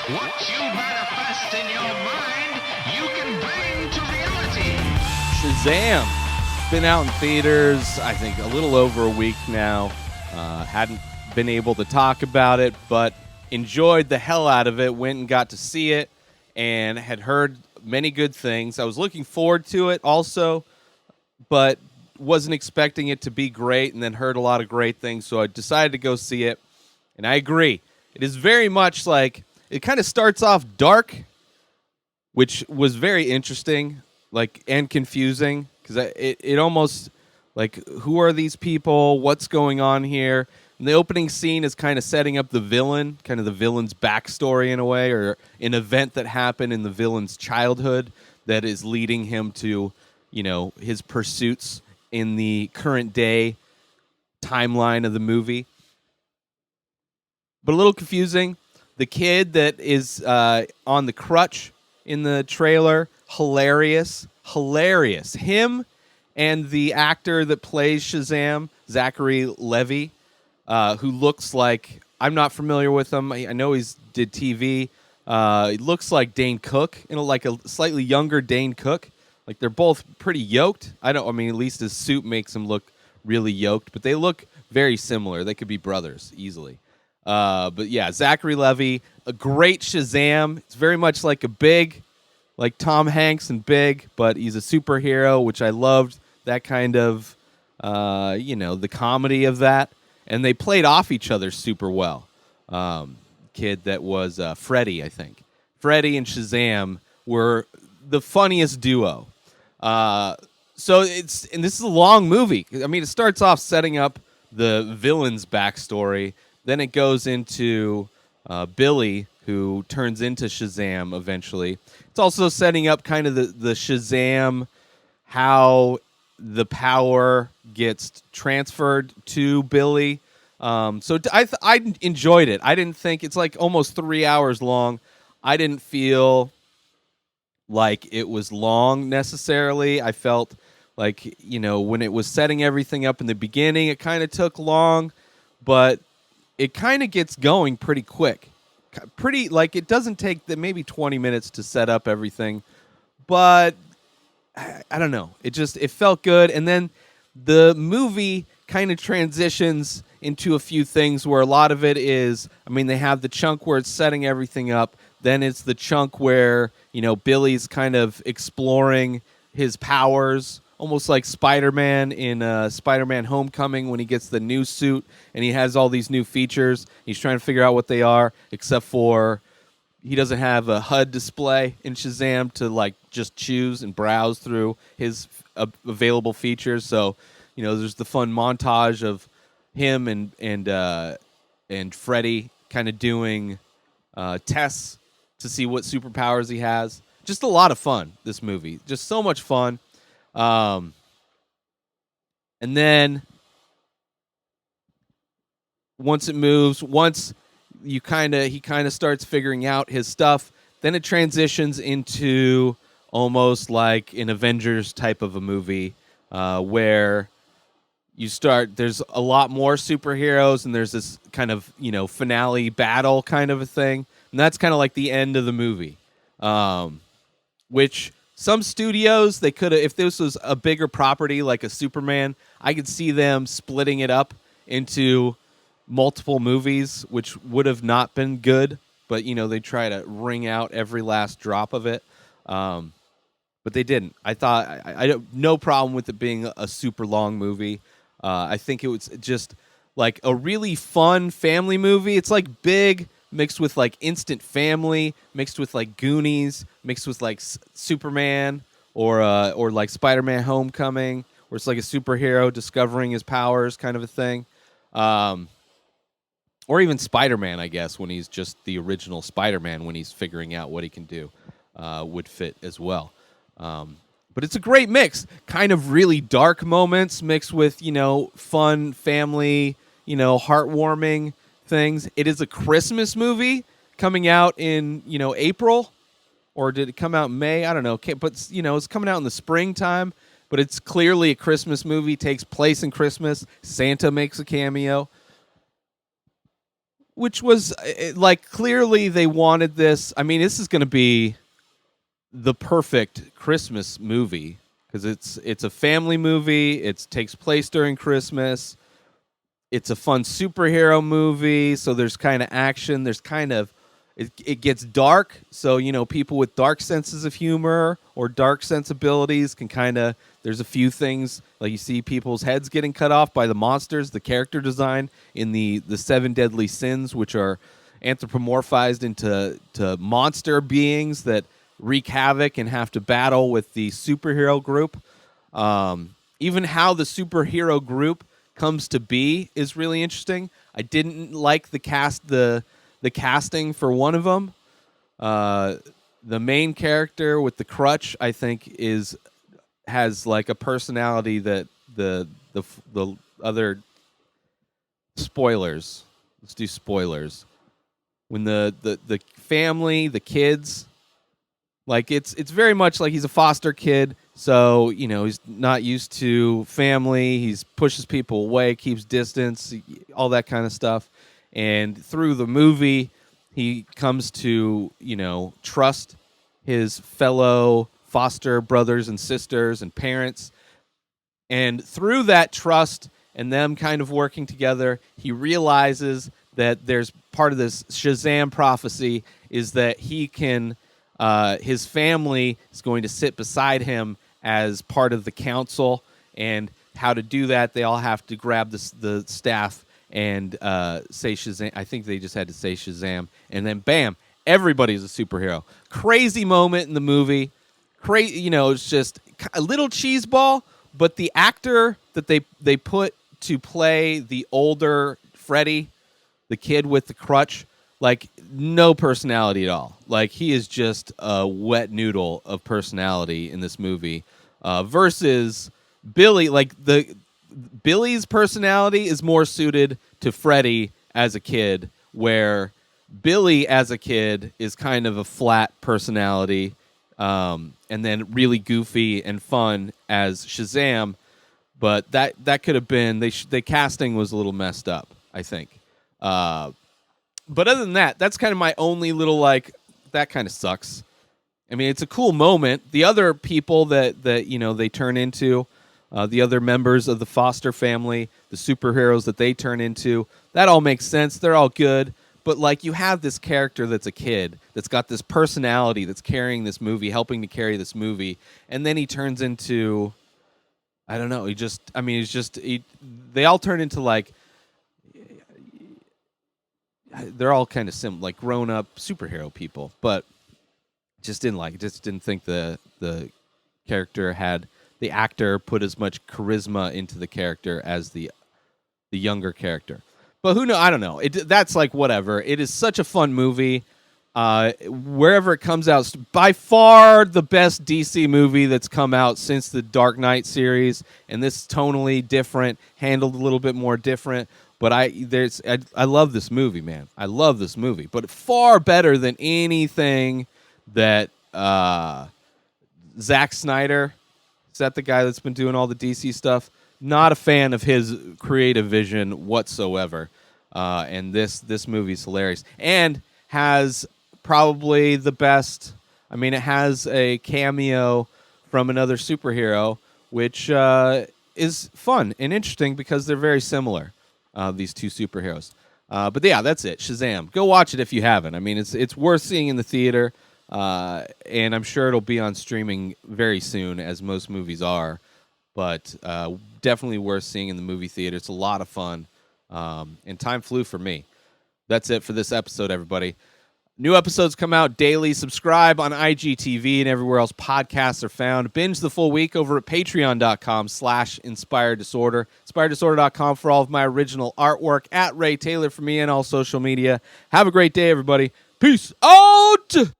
What you manifest in your mind, you can bring to reality. Shazam. It's been out in theaters, I think, a little over a week now. Hadn't been able to talk about it, but enjoyed the hell out of it. Went and got to see it and had heard many good things. I was looking forward to it also, but wasn't expecting it to be great, and then heard a lot of great things, so I decided to go see it. And I agree. It is very much like, it kind of starts off dark, which was very interesting, and confusing, because it almost, who are these people? What's going on here? And the opening scene is kind of setting up the villain, kind of the villain's backstory in a way, or an event that happened in the villain's childhood that is leading him to, his pursuits in the current day timeline of the movie. But a little confusing. The kid that is on the crutch in the trailer, hilarious. Him and the actor that plays Shazam, Zachary Levi, who looks like, I'm not familiar with him. I know he's did TV. He looks like Dane Cook, like a slightly younger Dane Cook. Like, they're both pretty yoked. At least his suit makes him look really yoked, but they look very similar. They could be brothers easily. But yeah, Zachary Levi, a great Shazam. It's very much like like Tom Hanks and Big, but he's a superhero, which I loved. That kind of, the comedy of that. And they played off each other super well. Kid that was Freddy, I think. Freddy and Shazam were the funniest duo. So this is a long movie. It starts off setting up the villain's backstory. Then it goes into Billy, who turns into Shazam eventually. It's also setting up kind of the Shazam, how the power gets transferred to Billy. So I enjoyed it. I didn't think, it's like almost 3 hours long. I didn't feel like it was long necessarily. I felt like, when it was setting everything up in the beginning, it kind of took long, but it kind of gets going pretty quick. It doesn't take maybe 20 minutes to set up everything, but I don't know. It felt good. And then the movie kind of transitions into a few things where a lot of it is, they have the chunk where it's setting everything up. Then it's the chunk where, Billy's kind of exploring his powers, almost like Spider-Man in Spider-Man Homecoming when he gets the new suit and he has all these new features. He's trying to figure out what they are, except for he doesn't have a HUD display in Shazam to just choose and browse through his available features. So, there's the fun montage of him and Freddy kind of doing tests to see what superpowers he has. Just a lot of fun, this movie. Just so much fun. And then once he kind of starts figuring out his stuff, then it transitions into almost like an Avengers type of a movie, where there's a lot more superheroes and there's this kind of, finale battle kind of a thing. And that's kind of like the end of the movie. Which some studios, they could have, if this was a bigger property like a Superman, I could see them splitting it up into multiple movies, which would have not been good. But, they try to wring out every last drop of it. But they didn't. I thought, I don't, no problem with it being a super long movie. I think it was just like a really fun family movie. It's like Big mixed with like Instant Family, mixed with like Goonies, mixed with like Superman or like Spider-Man Homecoming, where it's like a superhero discovering his powers kind of a thing. Or even Spider-Man, I guess, when he's just the original Spider-Man, when he's figuring out what he can do, would fit as well. But it's a great mix. Kind of really dark moments mixed with, fun, family, heartwarming things. It is a Christmas movie coming out in, April. Or did it come out in May? I don't know. But, it's coming out in the springtime. But it's clearly a Christmas movie. Takes place in Christmas. Santa makes a cameo. which was like clearly they wanted this. I mean, this is going to be the perfect Christmas movie because it's a family movie. It takes place during Christmas. It's a fun superhero movie, so there's kind of action. There's kind of it gets dark, so people with dark senses of humor or dark sensibilities can kind of. There's a few things like you see people's heads getting cut off by the monsters. The character design in the seven deadly sins, which are anthropomorphized into monster beings that wreak havoc and have to battle with the superhero group. Even how the superhero group comes to be is really interesting. I didn't like the casting for one of them. The main character with the crutch, I think, has like a personality that the other spoilers. Let's do spoilers. When the family, the kids, like it's very much like he's a foster kid, so he's not used to family. He pushes people away, keeps distance, all that kind of stuff. And through the movie, he comes to trust his fellow foster brothers and sisters and parents. And through that trust and them kind of working together, he realizes that there's part of this Shazam prophecy is that he can, his family is going to sit beside him as part of the council. And how to do that, they all have to grab the staff and say Shazam. I think they just had to say Shazam. And then bam, everybody's a superhero. Crazy moment in the movie. Crazy, it's just a little cheeseball, but the actor that they put to play the older Freddy, the kid with the crutch, like no personality at all. Like he is just a wet noodle of personality in this movie. Versus Billy, like Billy's personality is more suited to Freddy as a kid, where Billy as a kid is kind of a flat personality. And then really goofy and fun as Shazam, but that could have been the casting was a little messed up, I think. But other than that, that's kind of my only little that kind of sucks. I mean, it's a cool moment. The other people that they turn into, the other members of the foster family, the superheroes that they turn into, that all makes sense. They're all good. But you have this character that's a kid that's got this personality that's carrying this movie, helping to carry this movie, and then he turns into, I don't know. They all turn into they're all kind of similar, like grown up superhero people. But just didn't think the character had the actor put as much charisma into the character as the younger character. But who knows? I don't know. That's whatever. It is such a fun movie. Wherever it comes out, by far the best DC movie that's come out since the Dark Knight series. And this is tonally different, handled a little bit more different. But I love this movie, man. I love this movie. But far better than anything that Zack Snyder, is that the guy that's been doing all the DC stuff? Not a fan of his creative vision whatsoever. And this movie's hilarious. And has probably the best... I mean, it has a cameo from another superhero, which is fun and interesting because they're very similar, these two superheroes. But yeah, that's it. Shazam. Go watch it if you haven't. I mean, it's worth seeing in the theater. And I'm sure it'll be on streaming very soon, as most movies are. But definitely worth seeing in the movie theater. It's a lot of fun. And time flew for me. That's it for this episode, everybody. New episodes come out daily. Subscribe on IGTV and everywhere else podcasts are found. Binge the full week over at patreon.com/inspireddisorder. Inspireddisorder.com for all of my original artwork. At Ray Taylor for me and all social media. Have a great day, everybody. Peace out!